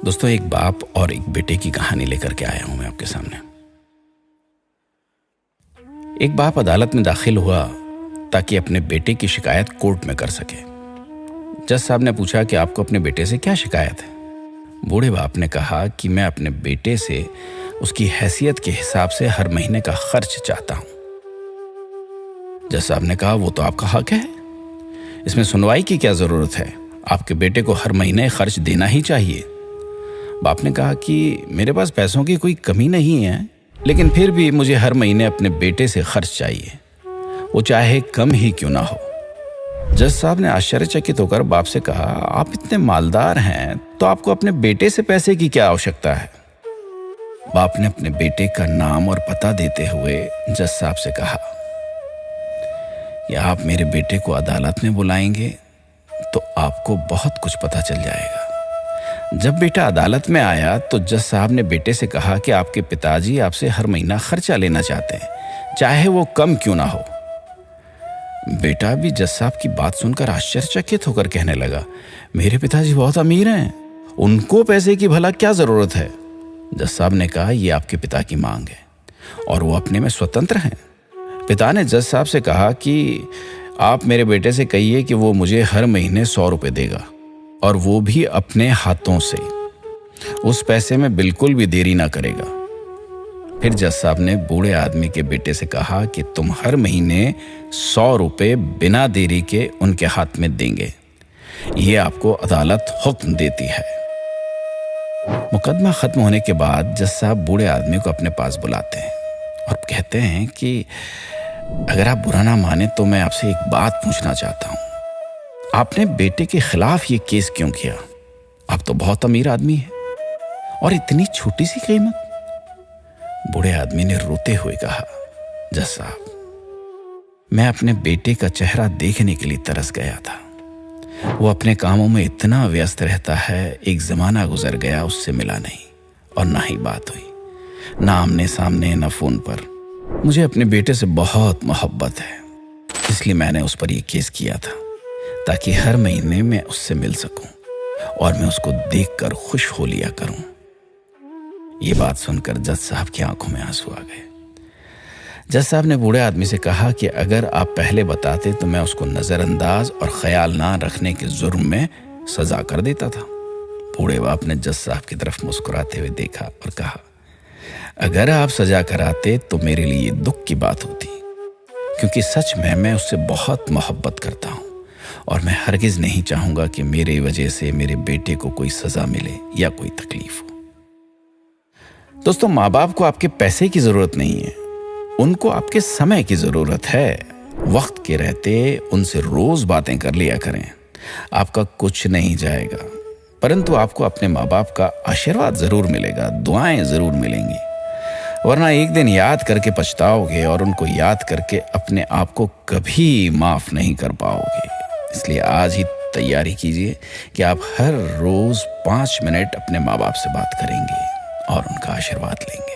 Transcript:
दोस्तों, एक बाप और एक बेटे की कहानी लेकर के आया हूं मैं आपके सामने। एक बाप अदालत में दाखिल हुआ ताकि अपने बेटे की शिकायत कोर्ट में कर सके। जज साहब ने पूछा कि आपको अपने बेटे से क्या शिकायत है। बूढ़े बाप ने कहा कि मैं अपने बेटे से उसकी हैसियत के हिसाब से हर महीने का खर्च चाहता हूं। जज साहब ने कहा, वो तो आपका हक है, इसमें सुनवाई की क्या जरूरत है, आपके बेटे को हर महीने खर्च देना ही चाहिए। बाप ने कहा कि मेरे पास पैसों की कोई कमी नहीं है, लेकिन फिर भी मुझे हर महीने अपने बेटे से खर्च चाहिए, वो चाहे कम ही क्यों ना हो। जज साहब ने आश्चर्यचकित होकर बाप से कहा, आप इतने मालदार हैं तो आपको अपने बेटे से पैसे की क्या आवश्यकता है। बाप ने अपने बेटे का नाम और पता देते हुए जज साहब से कहा, या आप मेरे बेटे को अदालत में बुलाएंगे तो आपको बहुत कुछ पता चल जाएगा। जब बेटा अदालत में आया तो जज साहब ने बेटे से कहा कि आपके पिताजी आपसे हर महीना खर्चा लेना चाहते हैं, चाहे वो कम क्यों ना हो। बेटा भी जज साहब की बात सुनकर आश्चर्यचकित होकर कहने लगा, मेरे पिताजी बहुत अमीर हैं, उनको पैसे की भला क्या जरूरत है। जज साहब ने कहा, ये आपके पिता की मांग है और वो अपने में स्वतंत्र हैं। पिता ने जज साहब से कहा कि आप मेरे बेटे से कहिए कि वो मुझे हर महीने 100 रुपए देगा, और वो भी अपने हाथों से, उस पैसे में बिल्कुल भी देरी ना करेगा। फिर जज साहब ने बूढ़े आदमी के बेटे से कहा कि तुम हर महीने 100 रुपए बिना देरी के उनके हाथ में देंगे, ये आपको अदालत हुक्म देती है। मुकदमा खत्म होने के बाद जज साहब बूढ़े आदमी को अपने पास बुलाते हैं और कहते हैं कि अगर आप बुरा ना माने तो मैं आपसे एक बात पूछना चाहता हूं, आपने बेटे के खिलाफ ये केस क्यों किया? आप तो बहुत अमीर आदमी हैं और इतनी छोटी सी कीमत। बूढ़े आदमी ने रोते हुए कहा, जज साहब, मैं अपने बेटे का चेहरा देखने के लिए तरस गया था। वो अपने कामों में इतना व्यस्त रहता है, एक जमाना गुजर गया उससे मिला नहीं और ना ही बात हुई, ना आमने सामने ना फोन पर। मुझे अपने बेटे से बहुत मोहब्बत है, इसलिए मैंने उस पर यह केस किया था ताकि हर महीने मैं उससे मिल सकूं और मैं उसको देखकर खुश हो लिया करूं। ये बात सुनकर जज साहब की आंखों में आंसू आ गए। जज साहब ने बूढ़े आदमी से कहा कि अगर आप पहले बताते तो मैं उसको नजरअंदाज और ख्याल ना रखने के जुर्म में सजा कर देता था। बूढ़े बाप ने जज साहब की तरफ मुस्कुराते हुए देखा और कहा, अगर आप सजा कराते तो मेरे लिए दुख की बात होती, क्योंकि सच में मैं उससे बहुत मोहब्बत करता हूं और मैं हरगिज नहीं चाहूंगा कि मेरे वजह से मेरे बेटे को कोई सजा मिले या कोई तकलीफ हो। दोस्तों, माँ बाप को आपके पैसे की जरूरत नहीं है, उनको आपके समय की जरूरत है। वक्त के रहते उनसे रोज बातें कर लिया करें, आपका कुछ नहीं जाएगा, परंतु आपको अपने माँ बाप का आशीर्वाद जरूर मिलेगा, दुआएं जरूर मिलेंगी। वरना एक दिन याद करके पछताओगे और उनको याद करके अपने आप को कभी माफ नहीं कर पाओगे। इसलिए आज ही तैयारी कीजिए कि आप हर रोज 5 मिनट अपने माँ बाप से बात करेंगे और उनका आशीर्वाद लेंगे।